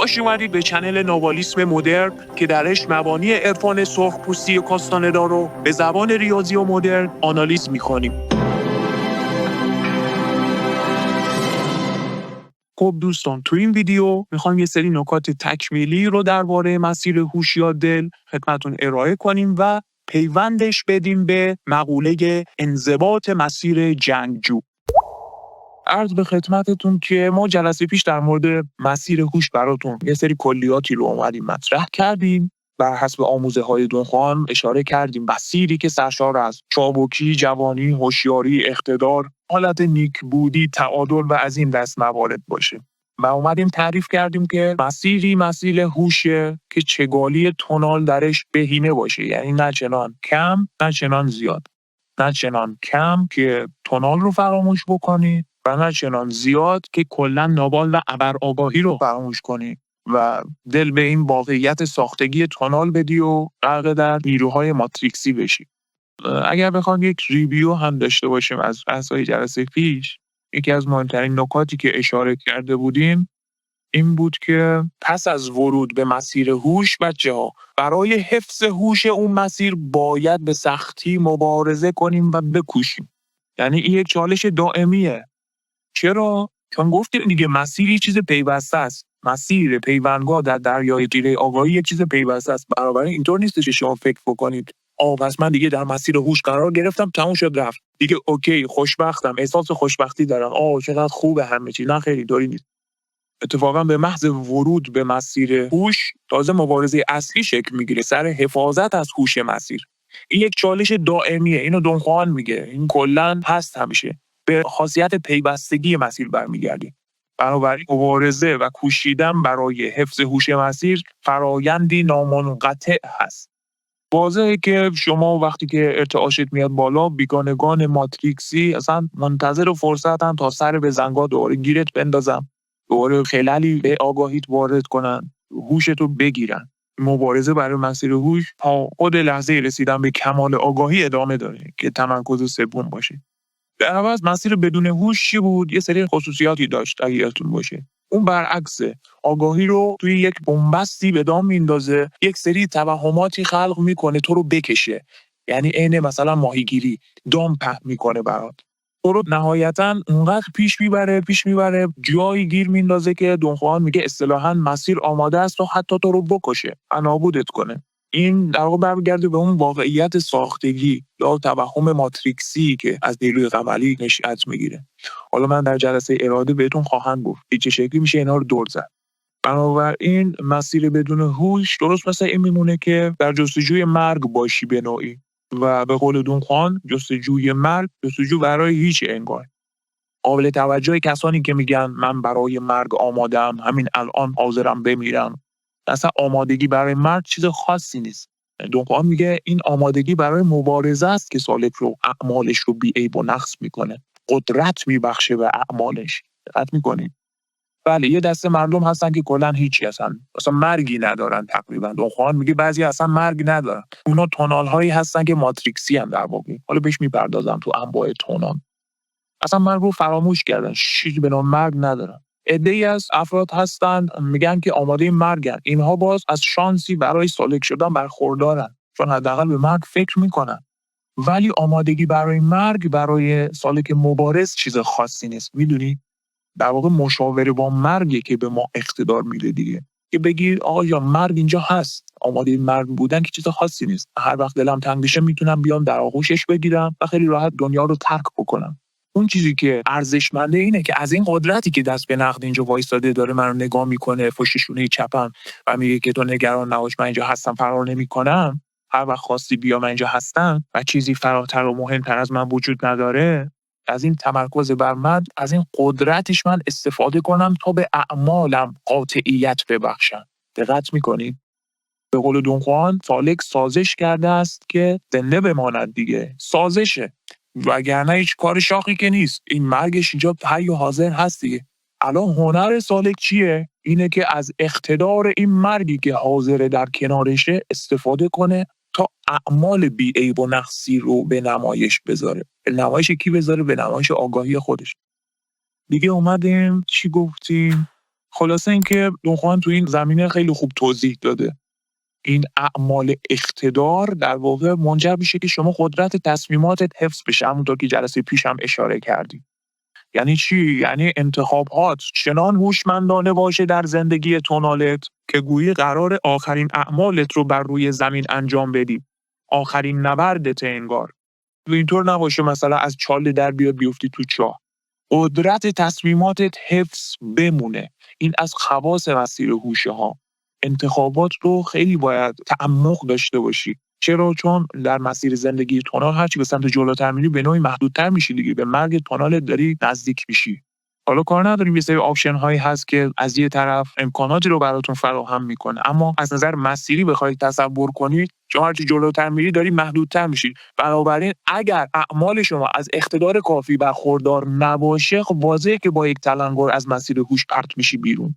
خوش اومدید به چنل نوالیسم مدرن که درش مبانی عرفان سرخپوستی کاستانه‌دار رو به زبان ریاضی و مدرن آنالیز می‌کنیم. خب دوستان، تو این ویدیو میخوایم یه سری نکات تکمیلی رو درباره مسیر هوش یا دل خدمتتون ارائه کنیم و پیوندش بدیم به مقوله انضباط مسیر جنگجو. عرض به خدمتتون که ما جلسه پیش در مورد مسیر هوش براتون یه سری کلیاتی رو اومدیم مطرح کردیم. بر حسب آموزه‌های دونخوان اشاره کردیم مسیری که سرشار از چابکی، جوانی، هوشیاری، اقتدار، حالت نیکبودی، تعادل و از این دست موارد باشه. و اومدیم تعریف کردیم که مسیری مسیر هوشه که چگالی تونال درش بهینه باشه، یعنی نه چنان کم نه چنان زیاد، نه چنان کم که تونال رو فراموش بکنی و نه چنان زیاد که کلا نابال و ابرآگاهی رو فراموش کنی و دل به این واقعیت ساختگی تونال بدی و غرق در نیروهای ماتریکسی بشی. اگر بخوام یک ریویو هم داشته باشیم از بحث‌های جلسه پیش، یکی از مهمترین نکاتی که اشاره کرده بودیم این بود که پس از ورود به مسیر هوش بچه‌ها برای حفظ هوش اون مسیر باید به سختی مبارزه کنیم و بکوشیم. یعنی این یک چالش دائمیه. چرا؟ چون گفتیم دیگه مسیر یه چیز پیوسته است. مسیر پیوندگاه در دریای تیره آگاهی یک چیز پیوسته است. بنابراین اینطور نیستش که شما فکر بکنید پس من دیگه در مسیر هوش قرار گرفتم، تموم شد رفت. دیگه اوکی، خوشبختم، احساس خوشبختی دارم. چقدر خوبه همه چی. نه خیلی داری نیست. اتفاقا به محض ورود به مسیر هوش تازه مبارزه اصلی شکل میگیره سر حفاظت از هوش مسیر. این یک چالش دائمیه. اینو دونخوان میگه. این کلا هست همیشه. به خاصیت پیوستگی مسیر برمیگردیم. بنابراین مبارزه و کوشیدن برای حفظ هوش مسیر فرایندی نامنقطع هست. واضحه که شما وقتی که ارتعاشت میاد بالا، بیگانگان ماتریکسی اصلا منتظر فرصتن تا سر به زنگا دوباره گیرت بندازن، دوباره خلالی به آگاهیت وارد کنن، هوشتو بگیرن. مبارزه برای مسیر هوش تا خود لحظه رسیدن به کمال آگاهی ادامه داره که تمرکز سوم باشه. در عوض مسیر بدون هوش چی بود؟ یه سری خصوصیاتی داشت اگه یادتون باشه. اون برعکسه. آگاهی رو توی یک بنبستی به دام میندازه، یک سری توهماتی خلق میکنه تو رو بکشه. یعنی عین مثلا ماهیگیری، دام پهن میکنه برات. تو رو نهایتاً اونقدر پیش میبره جایی گیر میندازه که دونخوان میگه اصطلاحاً مسیر آماده است تا حتی تو رو بکشه، نابودت کنه. این در واقع برمیگرده به اون واقعیت ساختگی یا توهم ماتریکسی که از نیروی قمری نشأت میگیره. حالا من در جلسه اراده بهتون خواهم گفت چه شکلی میشه اینا رو دور زد. بنابراین مسیر بدون هوش درست مثل این میمونه که در جستجوی مرگ باشی به نوعی، و به قول دونخوان جستجوی مرگ جستجو برای هیچ انگار. قابل توجه کسانی که میگن من برای مرگ آمادم، همین الان حاضرم بمیرم. اصلا آمادگی برای مرگ چیز خاصی نیست. دونخوان میگه این آمادگی برای مبارزه است که سالک رو اعمالش رو بی‌عیب و نقص میکنه، قدرت میبخشه به اعمالش. دقت میکنید؟ بله، یه دسته مردم هستن که کلا هیچی اصلا مرگی ندارن تقریبا. دونخوان میگه بعضی اصلا مرگ ندارن. اونا تونال هایی هستن که ماتریکسی هم در واقع. حالا بهش میپردازم تو انواع تونال. اصلا مرگ رو فراموش کردن، چیزی به نام مرگ ندارن. عده‌ای از افراد هستن میگن که آماده مرگن. اینها باز از شانسی برای سالک شدن برخوردارن، چون حداقل به مرگ فکر میکنن. ولی آمادگی برای مرگ برای سالک مبارز چیز خاصی نیست. میدونی؟ در واقع مشاوره با مرگه که به ما اقتدار میده دیگه. که بگی آقا یا مرگ اینجا هست. آماده مرگ بودن که چیز خاصی نیست. هر وقت دلم تنگ بشه میتونم بیام در آغوشش بگیرم و خیلی راحت دنیا رو ترک بکنم. اون چیزی که ارزشمنده اینه که از این قدرتی که دست به نقد اینجا وایساده داره منو نگاه میکنه، پشت شونه چپم، و میگه که تو نگران نباش، من اینجا هستم، فرار نمیکنم، هر وقت خواستی بیا، من اینجا هستم و چیزی فراتر و مهمتر از من وجود نداره. از این تمرکز بر من، از این قدرتش من استفاده کنم تا به اعمالم قاطعیت ببخشم. دقت میکنید؟ به قول دونخوان سالک سازش کرده است که زنده بماند دیگه. سازشه، وگرنه هیچ کار شاقی که نیست. این مرگش اینجا حی و حاضر هست دیگه. الان هنر سالک چیه؟ اینه که از اقتدار این مرگی که حاضره در کنارشه استفاده کنه تا اعمال بی‌عیب و نقصی رو به نمایش بذاره. به نمایش کی بذاره؟ به نمایش آگاهی خودش. دیگه اومدیم چی گفتیم؟ خلاصه اینکه دونخوان تو این زمینه خیلی خوب توضیح داده. این اعمال اقتدار در واقع منجر میشه که شما قدرت تصمیماتت حفظ بشه، همونطور که جلسه پیش هم اشاره کردی. یعنی چی؟ یعنی انتخابات چنان هوشمندانه باشه در زندگی تونالت که گویی قرار آخرین اعمالت رو بر روی زمین انجام بدی. آخرین نبردت انگار. اینطور نباشه مثلا از چاله در بیفتی تو چاه. قدرت تصمیماتت حفظ بمونه. این از خواص مسیر هوشه ها. انتخابات رو خیلی باید تعمق داشته باشی. چرا؟ چون در مسیر زندگی تونال هرچی به سمت جلوتر میری به نوعی محدودتر میشی دیگه، به مرگ تونالت داری نزدیک میشی. حالا کار نداریم یه سری آپشن هایی هست که از یه طرف امکاناتی رو براتون فراهم میکنه، اما از نظر مسیری بخوای تصور کنید چون هرچی جلوتر میری داری محدودتر میشی. بنابراین اگر اعمال شما از اقتدار کافی برخوردار نباشه، خب واضحه که با یک تلنگر از مسیر هوش پرت میشی بیرون.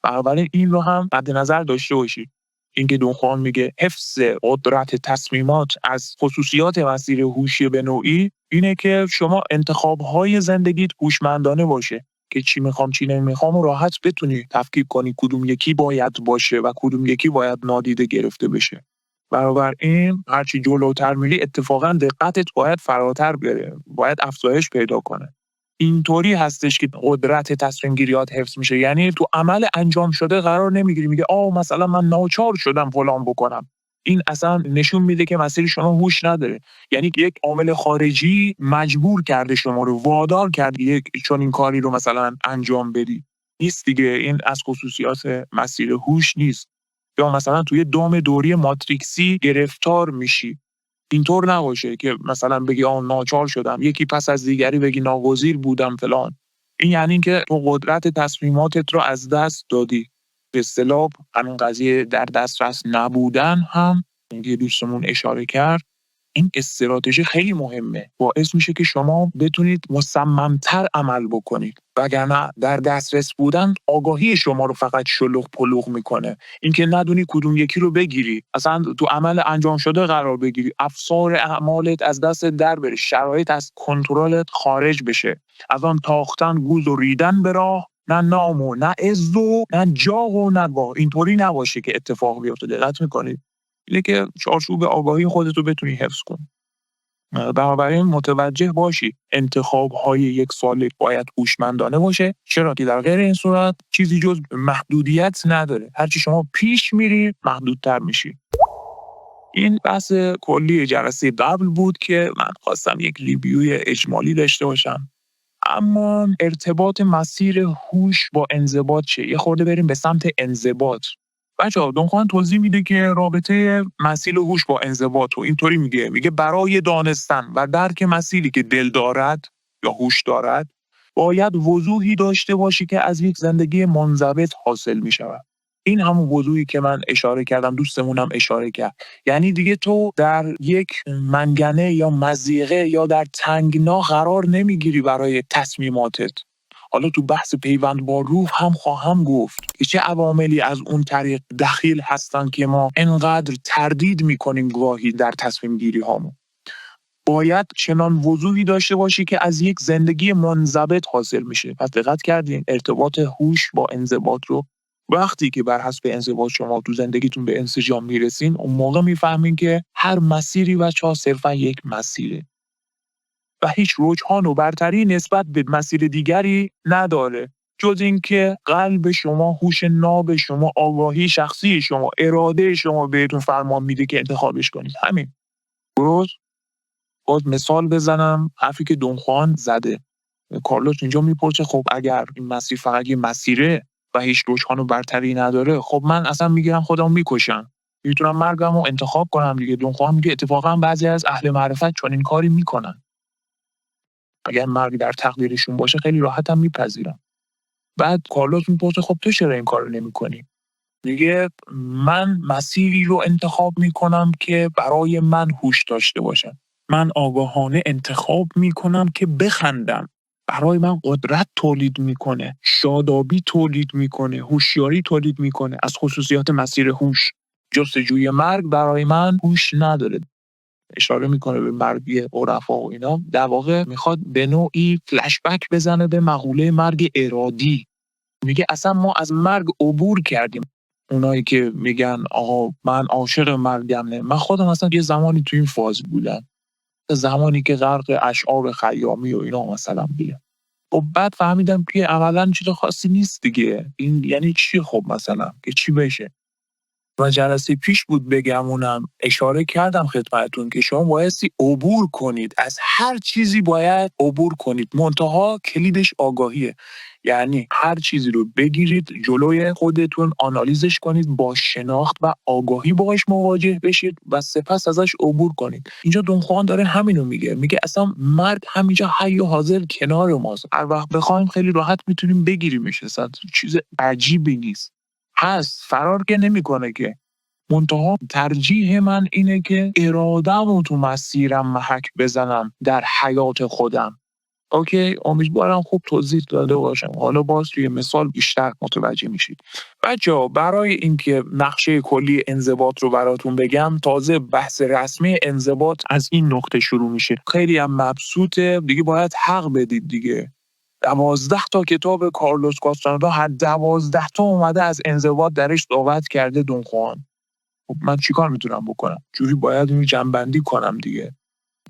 بنابراین این رو هم مد نظر داشته باشید. اینکه دونخوان میگه حفظ قدرت تصمیمات از خصوصیات مسیر هوشی به نوعی اینه که شما انتخاب‌های زندگیت هوشمندانه باشه که چی میخوام چی نمیخوام و راحت بتونی تفکیک کنی کدوم یکی باید باشه و کدوم یکی باید نادیده گرفته بشه. بنابراین هرچی جلوتر میری اتفاقا دقتت باید فراتر بره، باید افزایش پیدا کنه. اینطوری هستش که قدرت تصمیم گیریات حفظ میشه. یعنی تو عمل انجام شده قرار نمیگیری میگه مثلا من ناچار شدم فلان بکنم. این اصلا نشون میده که مسیر شما هوش نداره. یعنی یک عامل خارجی مجبور کرده شما رو، وادار کرده یک چون این کاری رو مثلا انجام بدی. نیست دیگه، این از خصوصیات مسیر هوش نیست. یا مثلا توی دام دوری ماتریکسی گرفتار میشی. اینطور نباشه که مثلا بگی ناچار شدم، یکی پس از دیگری بگی ناگزیر بودم فلان. این یعنی که تو قدرت تصمیماتت رو از دست دادی. به اصطلاح همین قضیه در دسترس نبودن هم یه دوستمون اشاره کرد. این استراتژی خیلی مهمه، باعث میشه که شما بتونید مصممتر عمل بکنید، وگرنه در دسترس بودن آگاهی شما رو فقط شلوغ پلوغ میکنه. اینکه ندونی کدوم یکی رو بگیری، اصلا تو عمل انجام شده قرار بگیری، افسار اعمالت از دست در بره، شرایط از کنترلت خارج بشه، از آن تاختن گوز و ریدن به راه، نه نام و نه عز و نه جاه و نه گاه. اینطوری نباشه که اتفاق بیفته. دقت میکنید اینه که چارچوب آگاهی خودتو بتونی حفظ کنی. بنابراین متوجه باشی انتخاب‌های یک سالک باید هوشمندانه باشه، چرا که در غیر این صورت چیزی جز محدودیت نداره. هرچی شما پیش میری محدودتر میشی. این بحث کلی جلسه قبل بود که من خواستم یک ریویوی اجمالی داشته باشم. اما ارتباط مسیر هوش با انضباط چیه؟ یه خورده بریم به سمت انضباط. بچه‌ها دونخوان توضیح میده که رابطه مسیر هوش با انضباط رو اینطوری میگه برای دانستن و درک مسیری که دل دارد یا هوش دارد باید وضوحی داشته باشی که از یک زندگی منضبط حاصل میشود. این همون وضوحی که من اشاره کردم، دوستمونم اشاره کرد. یعنی دیگه تو در یک منگنه یا مضیقه یا در تنگنا قرار نمیگیری برای تصمیماتت. حالا تو بحث پیوند با روح هم خواهم گفت که چه عواملی از اون طریق دخیل هستن که ما انقدر تردید میکنیم گاهی در تصمیم گیری هامون. باید چنان وضوحی داشته باشی که از یک زندگی منضبط حاصل میشه. پس دقت کردین ارتباط هوش با انضباط رو وقتی که بر حسب انضباط شما تو زندگیتون به انسجام میرسین، اون موقع میفهمین که هر مسیری بچه‌ها صرفا یک مسیره و هیچ رجحان و برتری نسبت به مسیر دیگری نداره جز اینکه قلب شما، هوش ناب شما، آگاهی شخصی شما، اراده شما بهتون فرمان میده که انتخابش کنید. همین. درست؟ باز مثال بزنم، حرفی که دونخوان زده. کارلوس اینجا میپرسه خب اگر این مسیر فقط یه مسیره و هیچ رجحان و برتری نداره، خب من اصلا میگیرم خودم میکشم، میتونم مرگم رو انتخاب کنم دیگه. دونخوان میگه اتفاقا بعضی از اهل معرفت چون این کاری میکنن. اگر مرگ در تقدیرشون باشه خیلی راحت هم میپذیرم. بعد کارلوس میپرسه خب تو چرا این کارو نمیکنی؟ میگه من مسیری رو انتخاب میکنم که برای من هوش داشته باشه. من آگاهانه انتخاب میکنم که بخندم. برای من قدرت تولید میکنه، شادابی تولید میکنه، هوشیاری تولید میکنه. از خصوصیات مسیر هوش جستجوی مرگ برای من هوش نداره. اشاره میکنه به مرگ عرفا و اینا. در واقع میخواد به نوعی فلش بک بزنه به مقوله مرگ ارادی. میگه اصلا ما از مرگ عبور کردیم. اونایی که میگن آقا من عاشق مرگم، نه، من خودم اصلا یه زمانی تو این فاز بودم، زمانی که غرق اشعار خیامی و اینا مثلا بودم. خب بعد فهمیدم که عملا چیز خاصی نیست دیگه. این یعنی چی؟ خب مثلا که چی بشه؟ و جلسه پیش بود بگمونم اشاره کردم خدمتتون که شما بایستی عبور کنید، از هر چیزی باید عبور کنید، منتها کلیدش آگاهیه. یعنی هر چیزی رو بگیرید جلوی خودتون، آنالیزش کنید، با شناخت و آگاهی باهاش مواجه بشید و سپس ازش عبور کنید. اینجا دونخوان داره همینو میگه اصلا مرگ همینجا حی و حاضر کنار ماست، هر وقت بخوایم خیلی راحت میتونیم بگیریمش، اصلا چیز عجیبی نیست. هست، فرار که نمیکنه که. منتها ترجیح من اینه که ارادم رو تو مسیرم محک بزنم در حیات خودم. اوکی، امیدوارم خوب توضیح داده باشم. حالا باز توی مثال بیشتر متوجه میشید. بچه‌ها برای اینکه نقشه کلی انضباط رو براتون بگم، تازه بحث رسمی انضباط از این نقطه شروع میشه. خیلی هم مبسوطه دیگه، باید حق بدید دیگه. 12 تا کتاب کارلوس کاستاندا، هر 12 تا اومده از انضباط درش صحبت کرده دونخوان. خب من چیکار میتونم بکنم؟ جوری باید اینو جمع‌بندی کنم دیگه.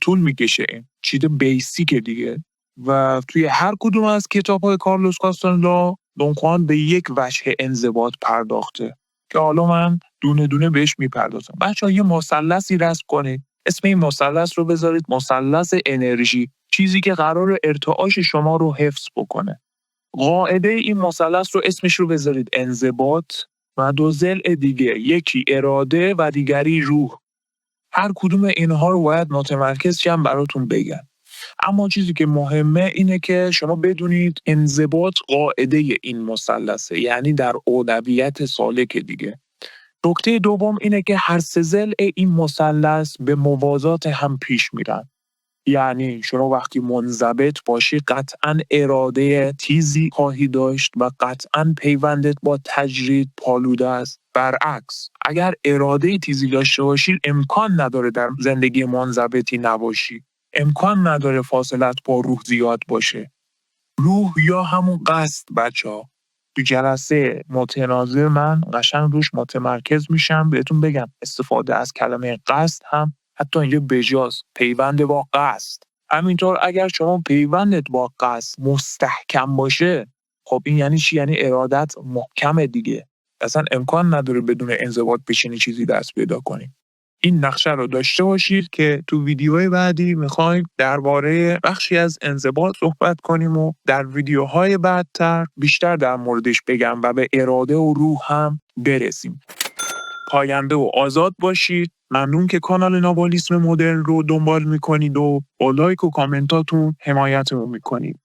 طول میکشه، این چیز بیسیکه دیگه. و توی هر کدوم از کتاب‌های کارلوس کاستاندا دونخوان به یک وجه انضباط پرداخته که حالا من دونه دونه بهش میپردازم. بچه‌ها یه مثلثی رسم کنید. اسم این مثلث رو بذارید مثلث انرژی، چیزی که قرار ارتعاش شما رو حفظ بکنه. قاعده این مثلث رو اسمش رو بذارید انضباط و دو ضلع دیگه، یکی اراده و دیگری روح. هر کدوم اینها رو باید متمرکز شم براتون بگم. اما چیزی که مهمه اینه که شما بدونید انضباط قاعده این مثلثه، یعنی در اولویت سالک دیگه. نکته دوم اینه که هر سه ضلع این مثلث به موازات هم پیش میرن. یعنی شما وقتی منضبط باشی قطعاً اراده تیزی خواهی داشت و قطعاً پیوندت با تجرید پالوده است. برعکس اگر اراده تیزی داشته باشی امکان نداره در زندگی منضبطی نباشی، امکان نداره فاصلت با روح زیاد باشه. روح یا همون قصد. بچه‌ها تو جلسه متناظر من قشنگ روش متمرکز میشم، بهتون بگم استفاده از کلمه قصد هم حتی اینجا بجاست، پیوند با قصد. همینطور اگر شما پیوندت با قصد مستحکم باشه، خب این یعنی چی؟ یعنی ارادت محکمه دیگه. اصلا امکان نداره بدون انضباط بشینی چیزی دست پیدا کنی. این نقشه رو داشته باشید که تو ویدیوهای بعدی میخوایم درباره بخشی از انضباط صحبت کنیم و در ویدیوهای بعدتر بیشتر در موردش بگم و به اراده و روح هم برسیم. پاینده و آزاد باشید. ممنون که کانال نابالیسم مدرن رو دنبال میکنید و با لایک و کامنتاتون حمایتمون میکنید.